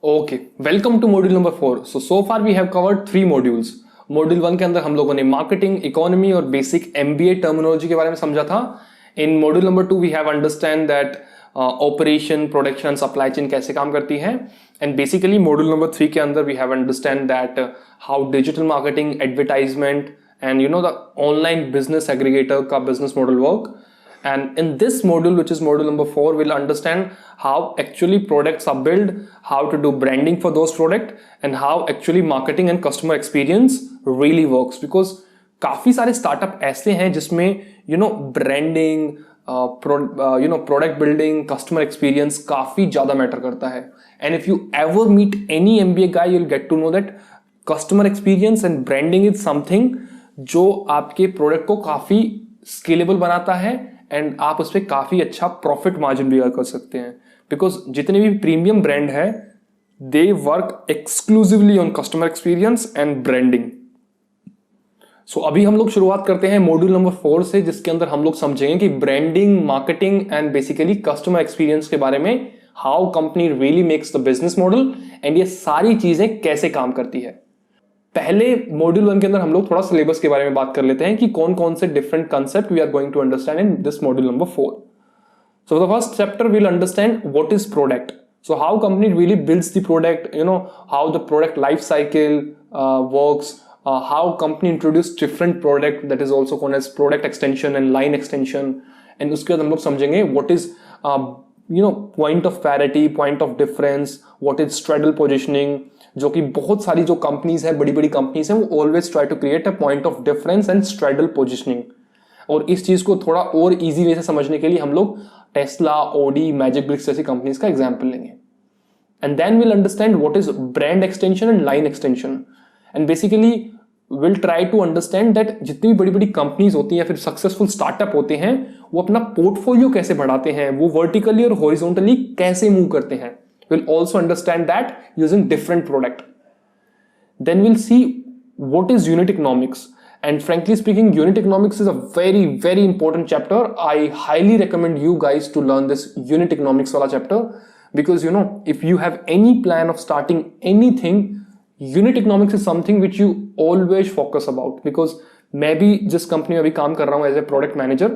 Okay, welcome to module number 4। So far we have covered 3 modules. Module 1 के अंदर हम लोगों ने मार्केटिंग, इकोनॉमी और बेसिक एमबीए टर्मिनोलॉजी के बारे में समझा था। In module number 2 we have understand that operation, production, supply chain कैसे काम करती है। एंड बेसिकली मॉड्यूल नंबर 3 के अंदर we have understand that how digital marketing, advertisement and the online business aggregator का business model work. And in this module, which is module number 4, we'll understand how actually products are built, how to do branding for those products, and how actually marketing and customer experience really works. Because काफी सारे startup ऐसे हैं जिसमें branding, product building, customer experience काफी ज्यादा matter करता है. And if you ever meet any MBA guy, you'll get to know that customer experience and branding is something जो आपके प्रोडक्ट को काफी स्केलेबल बनाता है एंड आप उस पर काफी अच्छा प्रॉफिट मार्जिन भी कर सकते हैं. बिकॉज जितने भी प्रीमियम ब्रांड है they work exclusively on customer experience and branding. So अभी हम लोग शुरुआत करते हैं मॉड्यूल नंबर 4 से, जिसके अंदर हम लोग समझेंगे कि branding, marketing and basically customer experience के बारे में, how company really makes the business model and ये सारी चीजें कैसे काम करती है. पहले मॉड्यूल 1 के अंदर हम लोग थोड़ा सिलेबस के बारे में बात कर लेते हैं कि कौन कौन से different concept we are going to understand in this module number 4. So the first chapter will understand what is product. So how company really builds the product, how the product life cycle works, how company introduce different product, that is also called as product extension and line extension. And उसके बाद हम लोग समझेंगे what is point of parity, point of difference, what is straddle positioning, जो कि बहुत सारी जो कंपनीज है, बड़ी बड़ी कंपनीज है, वो always try to create a point of difference and straddle positioning. और इस चीज को थोड़ा और इजी वे से समझने के लिए हम लोग टेस्ला, ओडी, मैजिक ब्रिक्स जैसी कंपनीज का एग्जांपल लेंगे. And then will understand what is brand extension and line extension. And basically will try to understand that जितनी भी बड़ी बड़ी कंपनीज होती हैं या फिर सक्सेसफुल स्टार्टअप होते हैं, वो अपना पोर्टफोलियो कैसे बढ़ाते हैं, वो वर्टिकली और हॉरिजॉन्टली कैसे मूव करते हैं. We'll also understand that using different product. Then we'll see what is unit economics. And frankly speaking, unit economics is a very, very important chapter. I highly recommend you guys to learn this unit economics wala chapter. Because if you have any plan of starting anything, unit economics is something which you always focus about. Because मैं भी जिस company में अभी काम कर रहा हूँ as a product manager,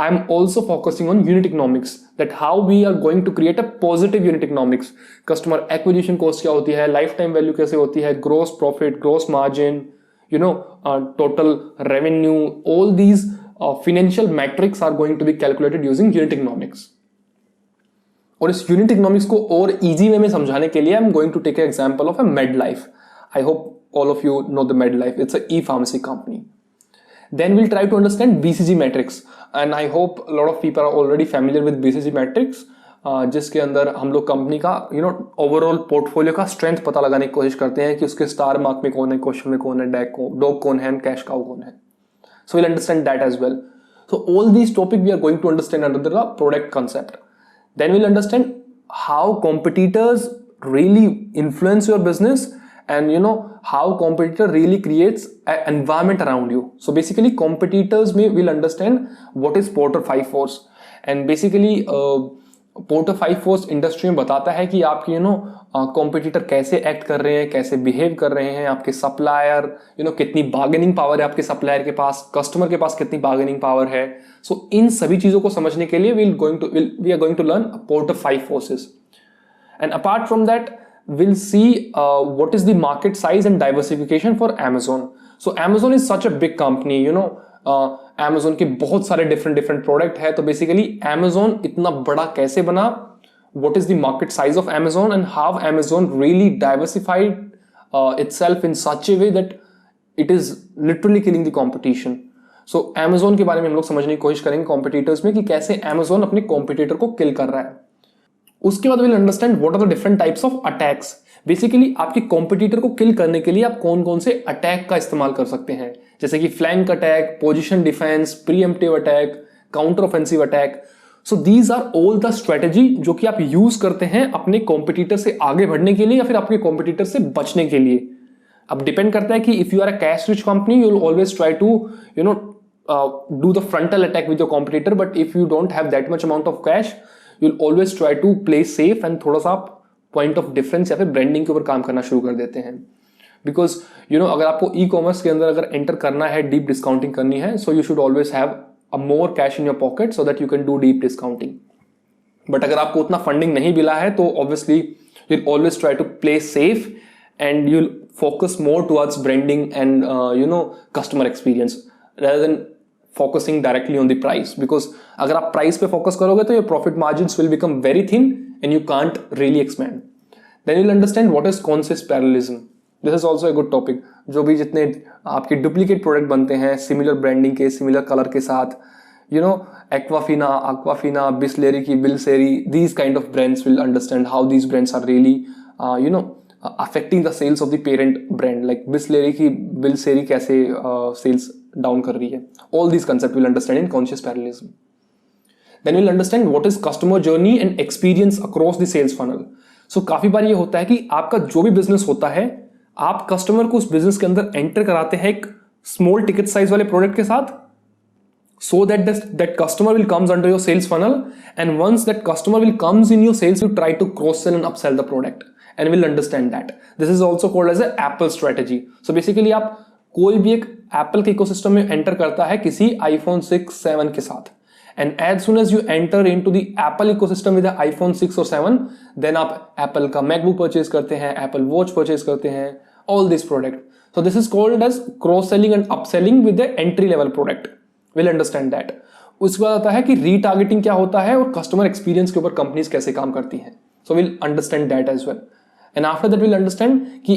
I am also focusing on unit economics, that how we are going to create a positive unit economics. Customer acquisition cost क्या होती है, lifetime value कैसे होती है, gross profit, gross margin, total revenue, all these financial metrics are going to be calculated using unit economics. और इस unit economics को और easy way में समझाने के लिए I am going to take an example of a MedLife. I hope all of you know the MedLife. It's a e-pharmacy company. Then we'll try to understand BCG metrics. And I hope a lot of people are already familiar with BCG metrics, जिसके अंदर हम लोग company का overall portfolio का strength पता लगाने की कोशिश करते हैं कि उसके स्टार मार्क में कौन है, क्वेश्चन में कौन है, डॉग कौन है, कैश काउ कौन है. So we'll understand that as well. So all these topics we are going to understand under the product concept. Then we'll understand how competitors really influence your business and how competitor really creates an environment around you. So basically competitors will understand what is Porter 5 force. And basically Porter 5 force industry में बताता है कि आपकी competitor कैसे act कर रहे हैं, कैसे बिहेव कर रहे हैं, आपके सप्लायर कितनी बार्गेनिंग पावर है आपके सप्लायर के पास, कस्टमर के पास कितनी बार्गेनिंग पावर है. सो इन सभी चीजों को समझने के लिए we are going to learn Porter 5 forces. And apart from that, we'll see what is the market size and diversification for Amazon. So Amazon is such a big company, Amazon के बहुत सारे different product है. तो basically Amazon इतना बड़ा कैसे बना, what is the market size of Amazon and how Amazon really diversified itself in such a way that it is literally killing the competition. So Amazon के बारे में हम लोग समझने की कोशिश करेंगे competitors में कि कैसे Amazon अपने competitor को kill कर रहा है. उसके बाद will understand what are the different types of attacks. Basically आपके कॉम्पिटिटर को किल करने के लिए आप कौन कौन से अटैक का इस्तेमाल कर सकते हैं, जैसे कि flank attack, position defence, preemptive attack, counter offensive attack. So these are all the strategy जो कि आप यूज करते हैं अपने कॉम्पिटिटर से आगे बढ़ने के लिए या फिर आपके कॉम्पिटिटर से बचने के लिए. अब डिपेंड करता है कि if you are a cash rich company you will always try to do the frontal attack with your competitor, but if you don't have that much amount of cash you'll always try to play safe and थोड़ा सा आप point of difference या फिर branding के ऊपर काम करना शुरू कर देते हैं. बिकॉज अगर आपको ई कॉमर्स के अंदर अगर एंटर करना है, डीप डिस्काउंटिंग करनी है, so you should always have a more cash in your pocket so that you can do deep discounting. But अगर आपको उतना फंडिंग नहीं मिला है तो obviously you always try to play safe and you focus more towards branding and customer experience rather than focusing directly on the price, because अगर आप price पे focus करोगे तो your profit margins will become very thin and you can't really expand. Then you'll understand what is conscious parallelism. This is also a good topic. जो भी जितने आपके duplicate product बनते हैं similar branding के, similar color के साथ, Aquafina, Bisleri की Bilseri, these kind of brands will understand how these brands are really affecting the sales of the parent brand. Like Bisleri की Bilseri कैसे sales down कर रही है. All these concepts will understand in conscious parallelism. Then we'll understand what is customer journey and experience across the sales funnel. So काफी बार ये होता है कि आपका जो भी बिजनेस होता है, आप कस्टमर को उस बिजनेस के अंदर एंटर कराते हैं एक स्मॉल टिकट साइज वाले प्रोडक्ट के साथ, so that customer will comes under your sales funnel, and once that customer will comes in your sales, you try to cross sell and upsell the product. And we'll understand that. This is also called as a Apple strategy. So basically आप कोई भी एक Apple के ecosystem में enter करता है किसी iPhone 6, 7 के साथ, and as soon as you enter into the Apple ecosystem with the iPhone 6 or 7, then आप Apple का MacBook परचेज करते हैं, Apple Watch परचेज करते हैं, all these product. So this is called as cross selling and upselling with the entry level product. We'll understand that. उसके बाद आता है कि रीटारगेटिंग क्या होता है और कस्टमर एक्सपीरियंस के ऊपर कंपनीज कैसे काम करती हैं. So we'll understand that as well. And after that we'll understand कि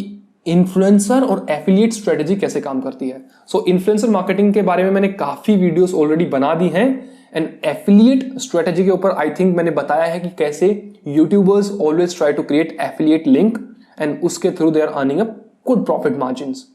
इन्फ्लुएंसर और एफिलिएट स्ट्रेटेजी कैसे काम करती है. सो इन्फ्लुएंसर मार्केटिंग के बारे में मैंने काफी वीडियोस ऑलरेडी बना दी हैं, एंड एफिलिएट स्ट्रेटेजी के ऊपर आई थिंक मैंने बताया है कि कैसे youtubers always try to create affiliate link and उसके through they are earning up good profit margins.